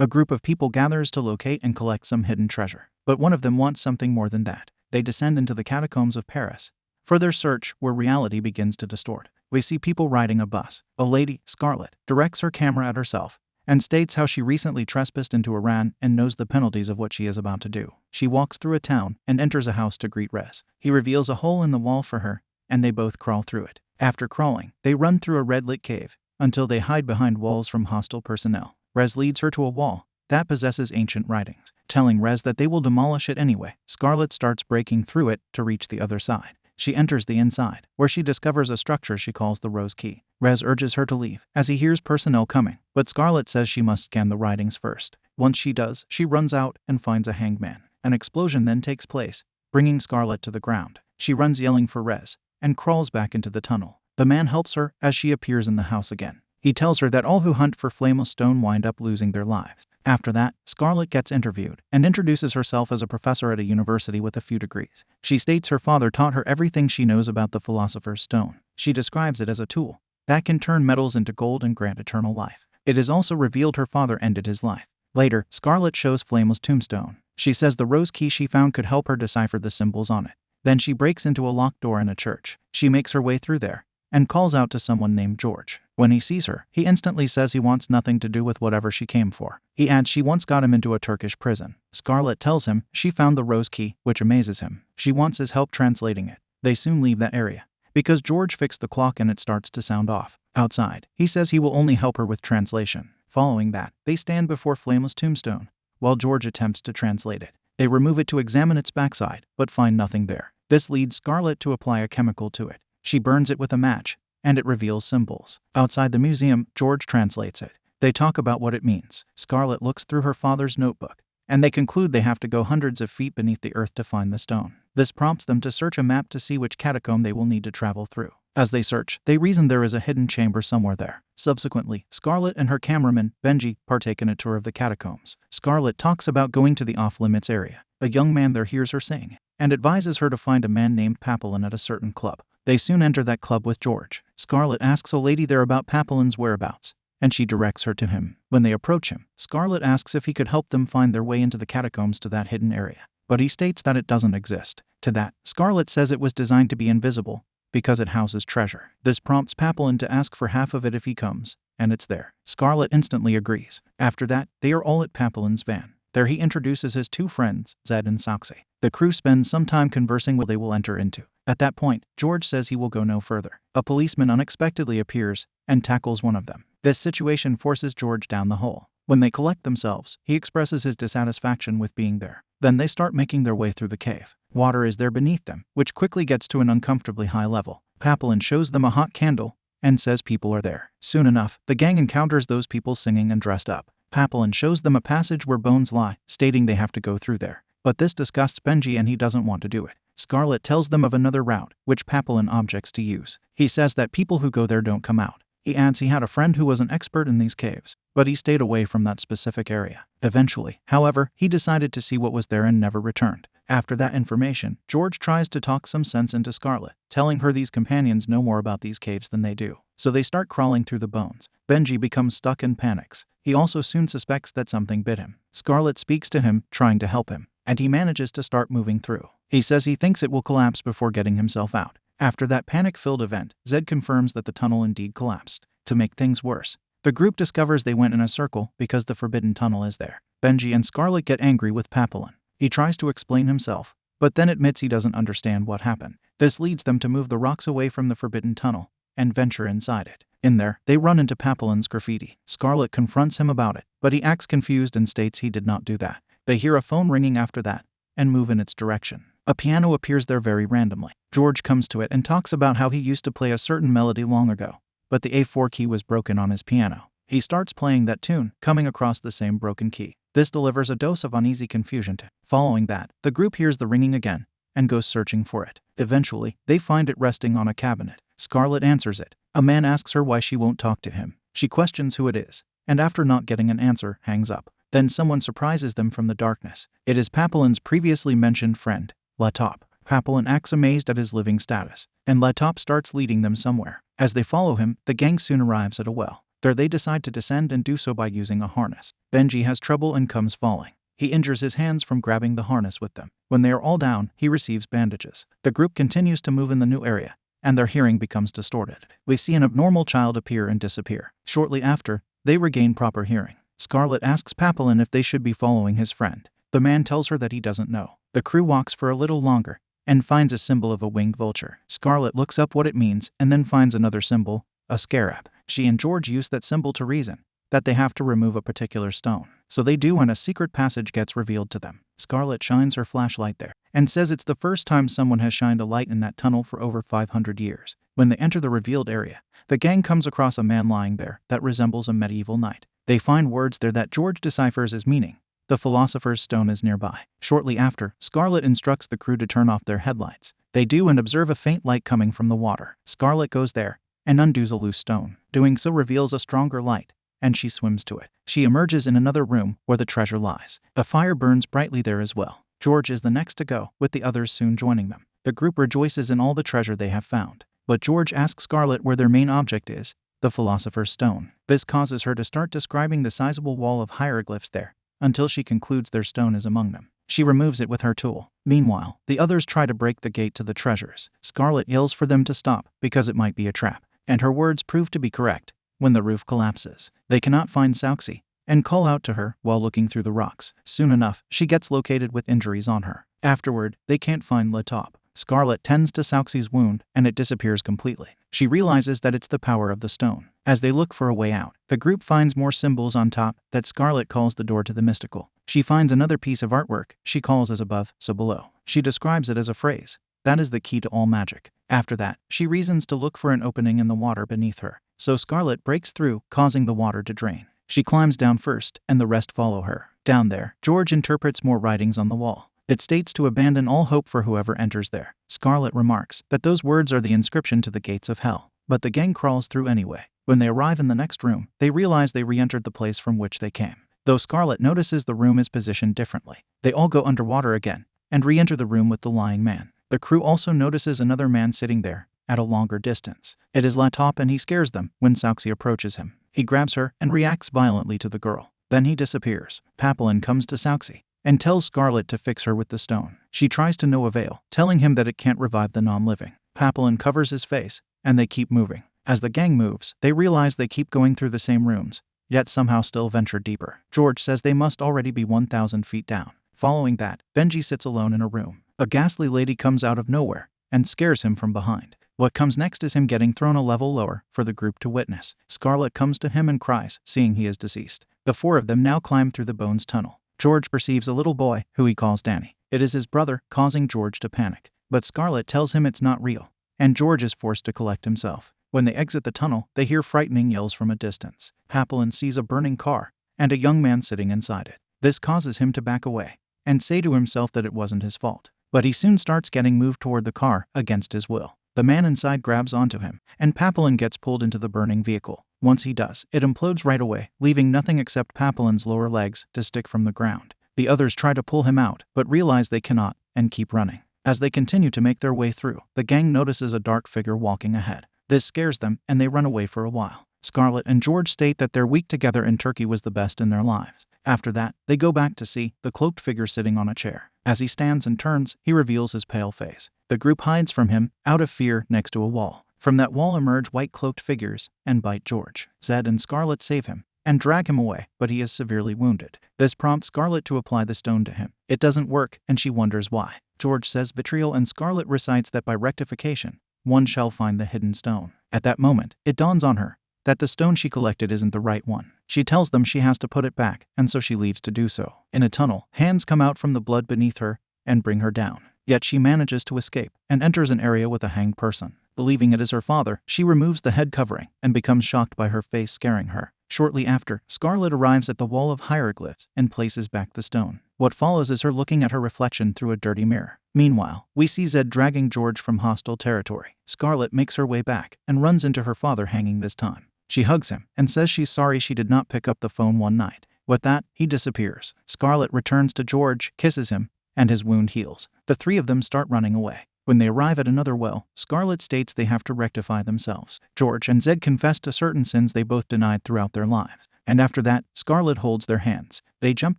A group of people gathers to locate and collect some hidden treasure. But one of them wants something more than that. They descend into the catacombs of Paris for their search, where reality begins to distort. We see people riding a bus. A lady, Scarlett, directs her camera at herself and states how she recently trespassed into Iran and knows the penalties of what she is about to do. She walks through a town and enters a house to greet Rez. He reveals a hole in the wall for her, and they both crawl through it. After crawling, they run through a red-lit cave until they hide behind walls from hostile personnel. Rez leads her to a wall that possesses ancient writings, telling Rez that they will demolish it anyway. Scarlett starts breaking through it to reach the other side. She enters the inside, where she discovers a structure she calls the Rose Key. Rez urges her to leave, as he hears personnel coming, but Scarlett says she must scan the writings first. Once she does, she runs out and finds a hanged man. An explosion then takes place, bringing Scarlett to the ground. She runs yelling for Rez, and crawls back into the tunnel. The man helps her as she appears in the house again. He tells her that all who hunt for Flameless Stone wind up losing their lives. After that, Scarlett gets interviewed and introduces herself as a professor at a university with a few degrees. She states her father taught her everything she knows about the Philosopher's Stone. She describes it as a tool that can turn metals into gold and grant eternal life. It is also revealed her father ended his life. Later, Scarlett shows Flameless Tombstone. She says the rose key she found could help her decipher the symbols on it. Then she breaks into a locked door in a church. She makes her way through there and calls out to someone named George. When he sees her, he instantly says he wants nothing to do with whatever she came for. He adds she once got him into a Turkish prison. Scarlett tells him she found the rose key, which amazes him. She wants his help translating it. They soon leave that area, because George fixed the clock and it starts to sound off. Outside, he says he will only help her with translation. Following that, they stand before Flameless Tombstone, while George attempts to translate it. They remove it to examine its backside, but find nothing there. This leads Scarlett to apply a chemical to it. She burns it with a match, and it reveals symbols. Outside the museum, George translates it. They talk about what it means. Scarlett looks through her father's notebook, and they conclude they have to go hundreds of feet beneath the earth to find the stone. This prompts them to search a map to see which catacomb they will need to travel through. As they search, they reason there is a hidden chamber somewhere there. Subsequently, Scarlett and her cameraman, Benji, partake in a tour of the catacombs. Scarlett talks about going to the off-limits area. A young man there hears her sing, and advises her to find a man named Papillon at a certain club. They soon enter that club with George. Scarlett asks a lady there about Papillon's whereabouts, and she directs her to him. When they approach him, Scarlett asks if he could help them find their way into the catacombs to that hidden area, but he states that it doesn't exist. To that, Scarlett says it was designed to be invisible because it houses treasure. This prompts Papillon to ask for half of it if he comes, and it's there. Scarlett instantly agrees. After that, they are all at Papillon's van. There he introduces his two friends, Zed and Soxy. The crew spends some time conversing what they will enter into. At that point, George says he will go no further. A policeman unexpectedly appears and tackles one of them. This situation forces George down the hole. When they collect themselves, he expresses his dissatisfaction with being there. Then they start making their way through the cave. Water is there beneath them, which quickly gets to an uncomfortably high level. Papillon shows them a hot candle and says people are there. Soon enough, the gang encounters those people singing and dressed up. Papillon shows them a passage where bones lie, stating they have to go through there. But this disgusts Benji and he doesn't want to do it. Scarlett tells them of another route, which Papillon objects to use. He says that people who go there don't come out. He adds he had a friend who was an expert in these caves, but he stayed away from that specific area. Eventually, however, he decided to see what was there and never returned. After that information, George tries to talk some sense into Scarlett, telling her these companions know more about these caves than they do. So they start crawling through the bones. Benji becomes stuck and panics. He also soon suspects that something bit him. Scarlett speaks to him, trying to help him, and he manages to start moving through. He says he thinks it will collapse before getting himself out. After that panic-filled event, Zed confirms that the tunnel indeed collapsed. To make things worse, the group discovers they went in a circle because the forbidden tunnel is there. Benji and Scarlett get angry with Papillon. He tries to explain himself, but then admits he doesn't understand what happened. This leads them to move the rocks away from the forbidden tunnel and venture inside it. In there, they run into Papillon's graffiti. Scarlett confronts him about it, but he acts confused and states he did not do that. They hear a phone ringing after that and move in its direction. A piano appears there very randomly. George comes to it and talks about how he used to play a certain melody long ago, but the A4 key was broken on his piano. He starts playing that tune, coming across the same broken key. This delivers a dose of uneasy confusion to him. Following that, the group hears the ringing again and goes searching for it. Eventually, they find it resting on a cabinet. Scarlett answers it. A man asks her why she won't talk to him. She questions who it is, and after not getting an answer, hangs up. Then someone surprises them from the darkness. It is Papillon's previously mentioned friend, Latop. Papillon acts amazed at his living status, and Latop starts leading them somewhere. As they follow him, the gang soon arrives at a well. There they decide to descend and do so by using a harness. Benji has trouble and comes falling. He injures his hands from grabbing the harness with them. When they are all down, he receives bandages. The group continues to move in the new area, and their hearing becomes distorted. We see an abnormal child appear and disappear. Shortly after, they regain proper hearing. Scarlet asks Papillon if they should be following his friend. The man tells her that he doesn't know. The crew walks for a little longer and finds a symbol of a winged vulture. Scarlet looks up what it means and then finds another symbol, a scarab. She and George use that symbol to reason that they have to remove a particular stone. So they do, and a secret passage gets revealed to them. Scarlet shines her flashlight there and says it's the first time someone has shined a light in that tunnel for over 500 years. When they enter the revealed area, the gang comes across a man lying there that resembles a medieval knight. They find words there that George deciphers as meaning the Philosopher's Stone is nearby. Shortly after, Scarlet instructs the crew to turn off their headlights. They do and observe a faint light coming from the water. Scarlet goes there and undoes a loose stone. Doing so reveals a stronger light, and she swims to it. She emerges in another room where the treasure lies. A fire burns brightly there as well. George is the next to go, with the others soon joining them. The group rejoices in all the treasure they have found. But George asks Scarlet where their main object is, the Philosopher's Stone. This causes her to start describing the sizable wall of hieroglyphs there, until she concludes their stone is among them. She removes it with her tool. Meanwhile, the others try to break the gate to the treasures. Scarlet yells for them to stop because it might be a trap, and her words prove to be correct. When the roof collapses, they cannot find Sauxi and call out to her while looking through the rocks. Soon enough, she gets located with injuries on her. Afterward, they can't find Latop. Scarlet tends to Sauxi's wound and it disappears completely. She realizes that it's the power of the stone. As they look for a way out, the group finds more symbols on top that Scarlet calls the door to the mystical. She finds another piece of artwork she calls as above, so below. She describes it as a phrase that is the key to all magic. After that, she reasons to look for an opening in the water beneath her. So Scarlet breaks through, causing the water to drain. She climbs down first, and the rest follow her. Down there, George interprets more writings on the wall. It states to abandon all hope for whoever enters there. Scarlet remarks that those words are the inscription to the gates of hell. But the gang crawls through anyway. When they arrive in the next room, they realize they re-entered the place from which they came. Though Scarlet notices the room is positioned differently, they all go underwater again and re-enter the room with the lying man. The crew also notices another man sitting there at a longer distance. It is Latop, and he scares them when Sauxi approaches him. He grabs her and reacts violently to the girl. Then he disappears. Papillon comes to Sauxi and tells Scarlet to fix her with the stone. She tries to no avail, telling him that it can't revive the non-living. Papillon covers his face, and they keep moving. As the gang moves, they realize they keep going through the same rooms, yet somehow still venture deeper. George says they must already be 1,000 feet down. Following that, Benji sits alone in a room. A ghastly lady comes out of nowhere and scares him from behind. What comes next is him getting thrown a level lower for the group to witness. Scarlet comes to him and cries, seeing he is deceased. The four of them now climb through the bones tunnel. George perceives a little boy, who he calls Danny. It is his brother, causing George to panic. But Scarlet tells him it's not real, and George is forced to collect himself. When they exit the tunnel, they hear frightening yells from a distance. Papillon sees a burning car and a young man sitting inside it. This causes him to back away and say to himself that it wasn't his fault. But he soon starts getting moved toward the car against his will. The man inside grabs onto him, and Papillon gets pulled into the burning vehicle. Once he does, it implodes right away, leaving nothing except Papillon's lower legs to stick from the ground. The others try to pull him out, but realize they cannot, and keep running. As they continue to make their way through, the gang notices a dark figure walking ahead. This scares them, and they run away for a while. Scarlet and George state that their week together in Turkey was the best in their lives. After that, they go back to see the cloaked figure sitting on a chair. As he stands and turns, he reveals his pale face. The group hides from him, out of fear, next to a wall. From that wall emerge white cloaked figures and bite George. Zed and Scarlet save him and drag him away, but he is severely wounded. This prompts Scarlet to apply the stone to him. It doesn't work, and she wonders why. George says vitriol, and Scarlet recites that by rectification, one shall find the hidden stone. At that moment, it dawns on her that the stone she collected isn't the right one. She tells them she has to put it back, and so she leaves to do so. In a tunnel, hands come out from the blood beneath her and bring her down. Yet she manages to escape and enters an area with a hanged person. Believing it is her father, she removes the head covering and becomes shocked by her face scaring her. Shortly after, Scarlet arrives at the wall of hieroglyphs and places back the stone. What follows is her looking at her reflection through a dirty mirror. Meanwhile, we see Zed dragging George from hostile territory. Scarlet makes her way back and runs into her father hanging this time. She hugs him and says she's sorry she did not pick up the phone one night. With that, he disappears. Scarlet returns to George, kisses him, and his wound heals. The three of them start running away. When they arrive at another well, Scarlett states they have to rectify themselves. George and Zed confess to certain sins they both denied throughout their lives. And after that, Scarlett holds their hands. They jump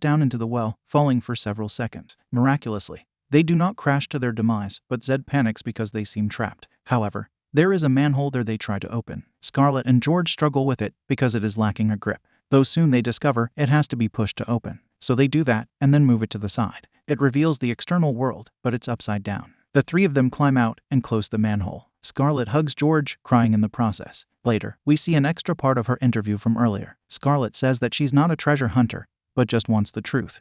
down into the well, falling for several seconds. Miraculously, they do not crash to their demise, but Zed panics because they seem trapped. However, there is a manhole there they try to open. Scarlett and George struggle with it because it is lacking a grip, though soon they discover it has to be pushed to open. So they do that and then move it to the side. It reveals the external world, but it's upside down. The three of them climb out and close the manhole. Scarlett hugs George, crying in the process. Later, we see an extra part of her interview from earlier. Scarlett says that she's not a treasure hunter, but just wants the truth.